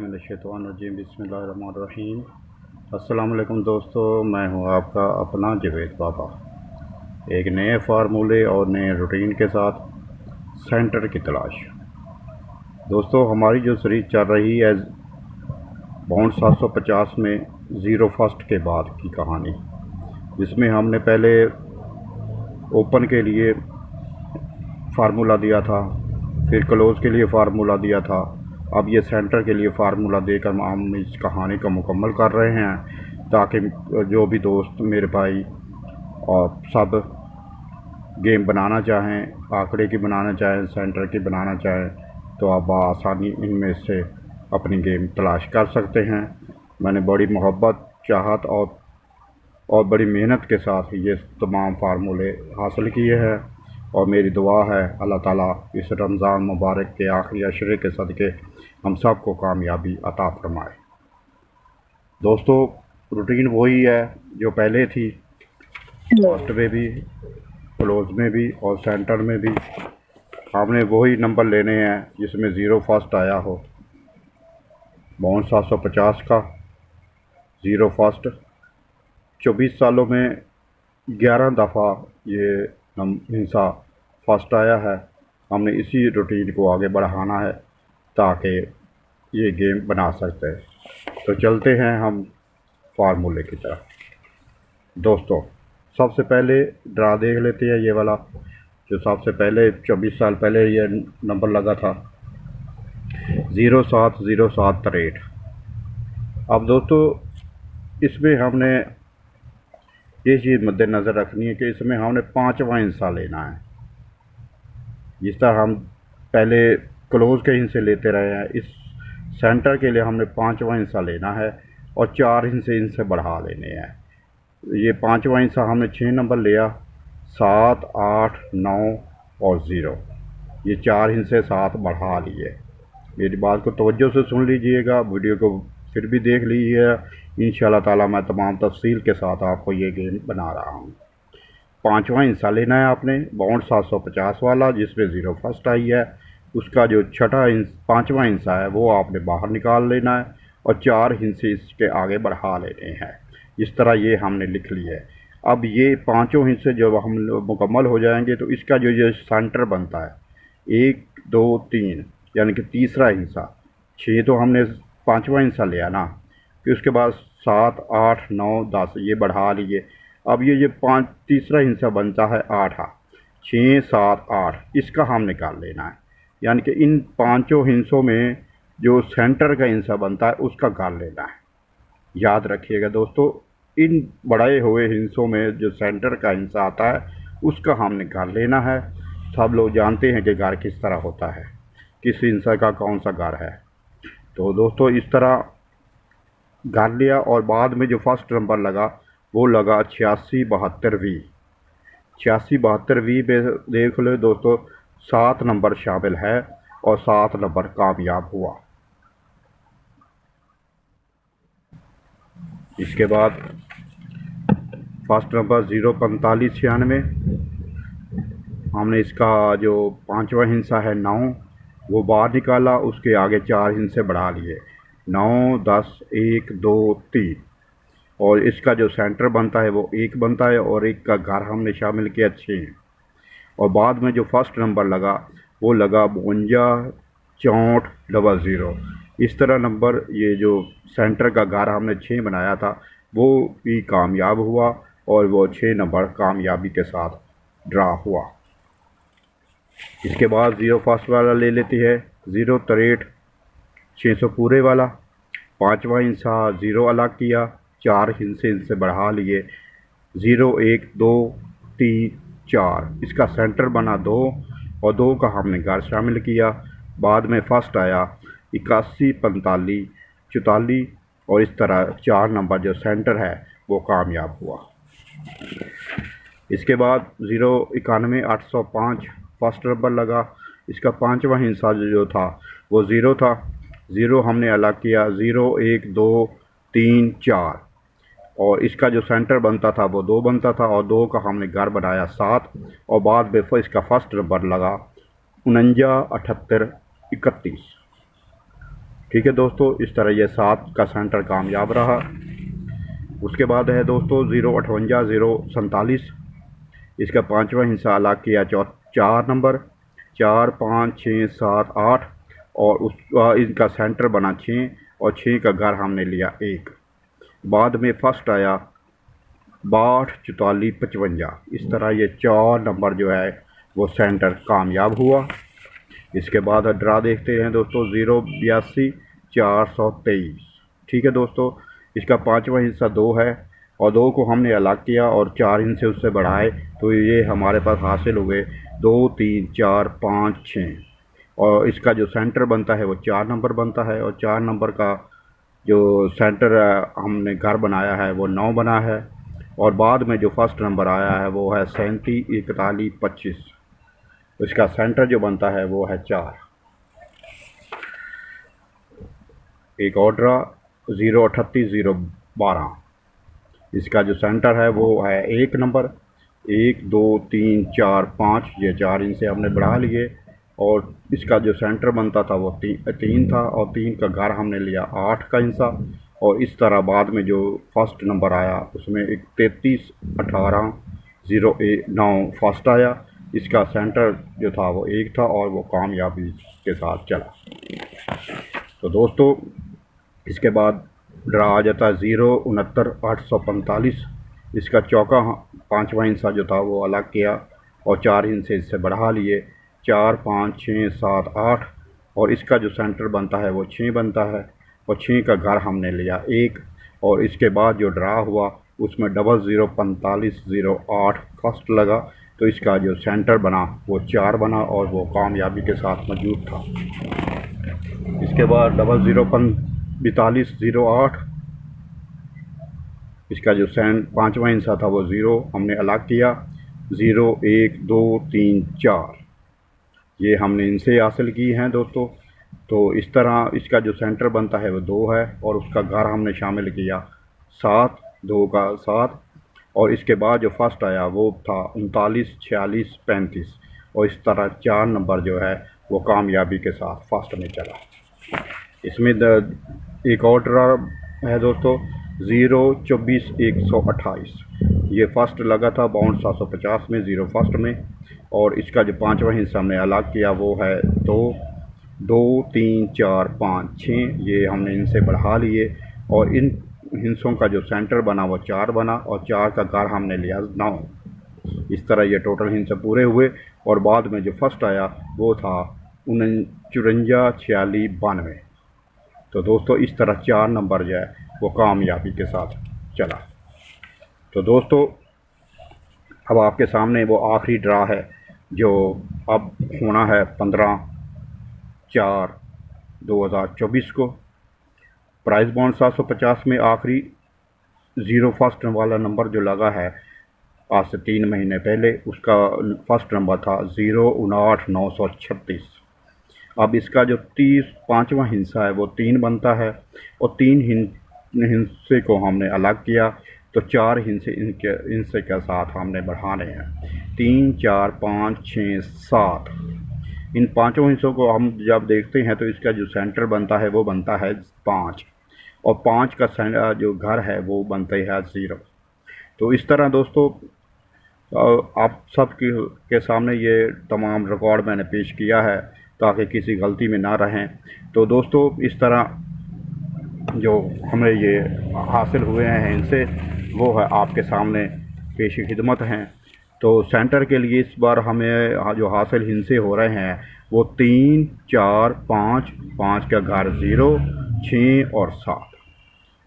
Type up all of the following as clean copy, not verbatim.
बिस्मिल्लाहिर्रहमानिर्रहीम बिस्मिल्लाहिर्रहमानिर्रहीम। अस्सलाम वालेकुम दोस्तों, मैं हूं आपका अपना जवेद बाबा, एक नए फार्मूले और नए रूटीन के साथ सेंटर की तलाश। दोस्तों, हमारी जो सीरीज चल रही है बाउंड 750 में ज़ीरो फर्स्ट के बाद की कहानी, जिसमें हमने पहले ओपन के लिए फार्मूला दिया था, फिर क्लोज़ के लिए फार्मूला दिया था। अब ये सेंटर के लिए फार्मूला देकर हम इस कहानी को मुकम्मल कर रहे हैं, ताकि जो भी दोस्त मेरे भाई और सब गेम बनाना चाहें, आंकड़े की बनाना चाहें, सेंटर की बनाना चाहें, तो आप आसानी इनमें से अपनी गेम तलाश कर सकते हैं। मैंने बड़ी मोहब्बत, चाहत और बड़ी मेहनत के साथ ये तमाम फार्मूले हासिल किए हैं, और मेरी दुआ है अल्लाह ताला इस रमज़ान मुबारक के आखिरी अशरे के सदक़े हम सब को कामयाबी अता फरमाए। दोस्तों, रूटीन वही है जो पहले थी, फर्स्ट में भी, क्लोज में भी और सेंटर में भी। हमने वही नंबर लेने हैं जिसमें ज़ीरो फर्स्ट आया हो। बाउंड 750 का ज़ीरो फर्स्ट 24 सालों में 11 दफ़ा ये हिस्सा फर्स्ट आया है। हमने इसी रूटीन को आगे बढ़ाना है ताकि ये गेम बना सकते हैं। तो चलते हैं हम फार्मूले की तरफ। दोस्तों, सबसे पहले ड्रा देख लेते हैं, ये वाला जो सबसे पहले 24 साल पहले ये नंबर लगा था 070763। अब दोस्तों, इसमें हमने ये चीज़ मद्देनज़र रखनी है कि इसमें हमने 5वां हिस्सा लेना है। जिस तरह हम पहले क्लोज़ के हिस्से लेते रहे हैं, इस सेंटर के लिए हमने 5वां हिस्सा लेना है और 4 हिस्से इनसे बढ़ा लेने हैं। ये 5वां हिस्सा हमने 6 नंबर लिया, 7, 8, 9 और 0। ये 4 हिस्से 7 बढ़ा लिए। मेरी बात को तवज्जो से सुन लीजिएगा, वीडियो को फिर भी देख लीजिए। इंशाअल्लाह ताला मैं तमाम तफसील के साथ आपको ये गेम बना रहा हूँ। 5वां हिस्सा लेना है आपने, बाउंड 750 वाला जिसमें ज़ीरो फर्स्ट आई है। उसका जो 5वां हिस्सा है वो आपने बाहर निकाल लेना है और 4 हिस्से इसके आगे बढ़ा लेने हैं। इस तरह ये हमने लिख लिया है। अब ये पाँचों हिस्से जब हम मुकम्मल हो जाएंगे तो इसका जो ये सेंटर बनता है 1, 2, 3, यानी कि तीसरा हिस्सा। 6 तो हमने 5वां हिस्सा लिया ना, फिर उसके बाद 7, 8, 9, 10 ये बढ़ा लिए। अब ये 5 तीसरा हिस्सा बनता है 8, 6, 7, 8, इसका हम निकाल लेना है। यानी कि इन पांचों हिस्सों में जो सेंटर का हिस्सा बनता है उसका कर लेना है। याद रखिएगा दोस्तों, इन बढ़ाए हुए हिस्सों में जो सेंटर का हिस्सा आता है उसका हमने घर लेना है। सब लोग जानते हैं कि घर किस तरह होता है, किस हिस्सा का कौन सा घर है। तो दोस्तों, इस तरह घर लिया और बाद में जो फर्स्ट नंबर लगा वो लगा 8672V। 8672V पे देख लो दोस्तों, 7 नंबर शामिल है और 7 नंबर कामयाब हुआ। इसके बाद फर्स्ट नंबर 04596, हमने इसका जो 5वां हिस्सा है 9 वो बाहर निकाला, उसके आगे 4 हिस्से बढ़ा लिए, 9, 10, 1, 2, 3। और इसका जो सेंटर बनता है वो 1 बनता है और 1 का घर हमने शामिल किया 6। और बाद में जो फर्स्ट नंबर लगा वो लगा 52 64 00। इस तरह नंबर ये जो सेंटर का घर हमने 6 बनाया था वो भी कामयाब हुआ और वो 6 नंबर कामयाबी के साथ ड्रा हुआ। इसके बाद 0 फर्स्ट वाला ले लेती है, 063 600 पूरे वाला। 5वां हिस्सा 0 अलग किया, 4 हिस्से इनसे बढ़ा लिए, 0, 1, 2, 3, 4। इसका सेंटर बना 2 और 2 का हमने घर शामिल किया। बाद में फर्स्ट आया 81 45 44 और इस तरह 4 नंबर जो सेंटर है वो कामयाब हुआ। इसके बाद 0 91 805 फर्स्ट नंबर लगा। इसका 5वां हिस्सा जो था वो 0 था, 0 हमने अलग किया, 0, 1, 2, 3, 4 और इसका जो सेंटर बनता था वो 2 बनता था और 2 का हमने घर बनाया 7 और बाद में इसका फर्स्ट नंबर लगा 49 78 31। ठीक है दोस्तों, इस तरह ये 7 का सेंटर कामयाब रहा। उसके बाद है दोस्तों 058 047, इसका 5वां हिस्सा अलग किया 4 नंबर, 4 5 6 7 8 और उस इनका सेंटर बना 6 और 6 का घर हमने लिया 1। बाद में फर्स्ट आया 62 44 55। इस तरह ये 4 नंबर जो है वो सेंटर कामयाब हुआ। इसके बाद ड्रा देखते हैं दोस्तों 082 423। ठीक है दोस्तों, इसका 5वां हिस्सा 2 है और 2 को हमने अलग किया और 4 हिस्से उससे बढ़ाए, तो ये हमारे पास हासिल हुए 2 3 4 5 6। और इसका जो सेंटर बनता है वो 4 नंबर बनता है और 4 नंबर का जो सेंटर हमने घर बनाया है वो 9 बना है। और बाद में जो फर्स्ट नंबर आया है वो है 37 41 25। इसका सेंटर जो बनता है वो है 4। एक और ड्रा 038 012, इसका जो सेंटर है वो है 1 नंबर, 1 2 3 4 5, ये 4 इनसे हमने बढ़ा लिए और इसका जो सेंटर बनता था वो 3 था और 3 का घर हमने लिया 8 का हिस्सा। और इस तरह बाद में जो फर्स्ट नंबर आया उसमें 33 18 09 फर्स्ट आया। इसका सेंटर जो था वो 1 था और वो कामयाबी के साथ चला। तो दोस्तों इसके बाद ड्रा आ जाता है 069 845। इसका चौका 5वां हिस्सा जो था वो अलग किया और 4 हिस्से इससे बढ़ा लिए 4 5 6 7 8 और इसका जो सेंटर बनता है वो 6 बनता है और 6 का घर हमने लिया 1। और इसके बाद जो ड्रा हुआ उसमें 00 45 08 फर्स्ट लगा, तो इसका जो सेंटर बना वो 4 बना और वो कामयाबी के साथ मौजूद था। इसके बाद 00 42 08, इसका जो 5वां हिस्सा था वो 0 हमने अलग किया 0 1 2 3 4, ये हमने इनसे हासिल की हैं दोस्तों। तो इस तरह इसका जो सेंटर बनता है वो 2 है और उसका घर हमने शामिल किया 7 2 का 7। और इसके बाद जो फर्स्ट आया वो था 39 46 35 और इस तरह 4 नंबर जो है वो कामयाबी के साथ फर्स्ट में चला। इसमें एक और ड्रा है दोस्तों 0 24 128, ये फर्स्ट लगा था बाउंड 750 में 0 फर्स्ट में। और इसका जो 5वां हिस्सा हमने अलग किया वो है 2 2 3 4 5 6, ये हमने इनसे बढ़ा लिए और इन हिस्सों का जो सेंटर बना वो 4 बना और 4 का घर हमने लिया 9। इस तरह ये टोटल हिस्से पूरे हुए और बाद में जो फर्स्ट आया वो था 49 46 92। तो दोस्तों इस तरह 4 नंबर जो है वो कामयाबी के साथ चला। तो दोस्तों अब आपके सामने वो आखिरी ड्रा है जो अब होना है 15 4 2024 को। प्राइस बॉन्ड 750 में आखिरी 0 फर्स्ट वाला नंबर जो लगा है आज से 3 महीने पहले, उसका फर्स्ट नंबर था 059 936। अब इसका जो 5वां हिस्सा है वो 3 बनता है और 3 हिस्से को हमने अलग किया, तो 4 हिस्से के साथ हमने बढ़ाने हैं 3 4 5 6 7। इन 5 हिस्सों को हम जब देखते हैं तो इसका जो सेंटर बनता है वो बनता है 5 और 5 का जो घर है वो बनता है 0। तो इस तरह दोस्तों आप सब के सामने ये तमाम रिकॉर्ड मैंने पेश किया है ताकि किसी गलती में ना रहें। तो दोस्तों इस तरह जो हमें ये हासिल हुए हैं इनसे वो है आपके सामने पेश खिदमत हैं। तो सेंटर के लिए इस बार हमें जो हासिल हिस्से हो रहे हैं वो 3 4 5 5 का घर 0 6 और 7,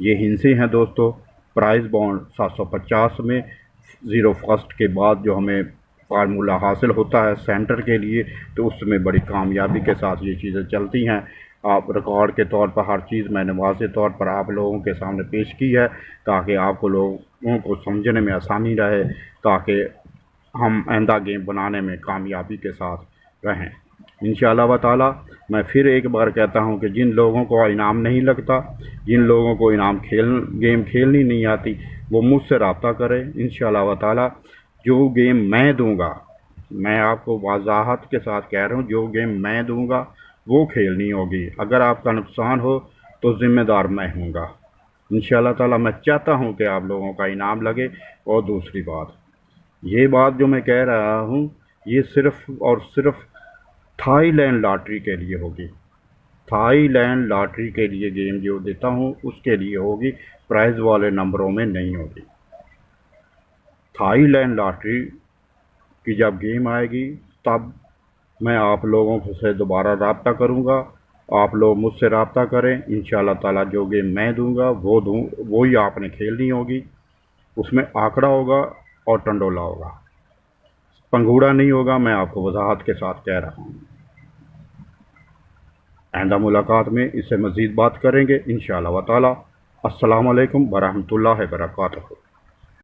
ये हिस्से हैं दोस्तों। प्राइस बॉन्ड 750 में 0 फर्स्ट के बाद जो हमें फार्मूला हासिल होता है सेंटर के लिए, तो उसमें बड़ी कामयाबी के साथ ये चीज़ें चलती हैं। आप रिकॉर्ड के तौर पर हर चीज़ मैंने वाज़े तौर पर आप लोगों के सामने पेश की है ताकि आपको लोगों को समझने में आसानी रहे, ताकि हम आइंदा गेम बनाने में कामयाबी के साथ रहें इंशाअल्लाह ताला। मैं फिर एक बार कहता हूं कि जिन लोगों को इनाम नहीं लगता, जिन लोगों को गेम खेलनी नहीं आती, वो मुझसे रब्ता करें इंशाअल्लाह ताला। जो गेम मैं दूंगा, मैं आपको वजाहत के साथ कह रहा हूं, जो गेम मैं दूंगा वो खेलनी होगी। अगर आपका नुकसान हो तो ज़िम्मेदार मैं हूँगा। इंशाअल्लाह ताला मैं चाहता हूँ कि आप लोगों का इनाम लगे। और दूसरी बात, ये बात जो मैं कह रहा हूँ, ये सिर्फ़ और सिर्फ़ थाईलैंड लॉटरी के लिए होगी। थाईलैंड लॉटरी के लिए गेम जो देता हूँ उसके लिए होगी, प्राइज़ वाले नंबरों में नहीं होगी। थाईलैंड लॉटरी की जब गेम आएगी तब मैं आप लोगों से दोबारा रब्ता करूँगा। आप लोग मुझसे रब्ता करें। इंशाअल्लाह ताला जो गेम मैं दूँगा वो ही आपने खेलनी होगी। उसमें आंकड़ा होगा और टंडोला होगा, पंघूड़ा नहीं होगा। मैं आपको वजाहत के साथ कह रहा हूँ। आइंदा मुलाकात में इससे मज़ीद बात करेंगे इंशाअल्लाह व ताला। अस्सलामु अलैकुम व रहमतुल्लाहि व बरकातहू।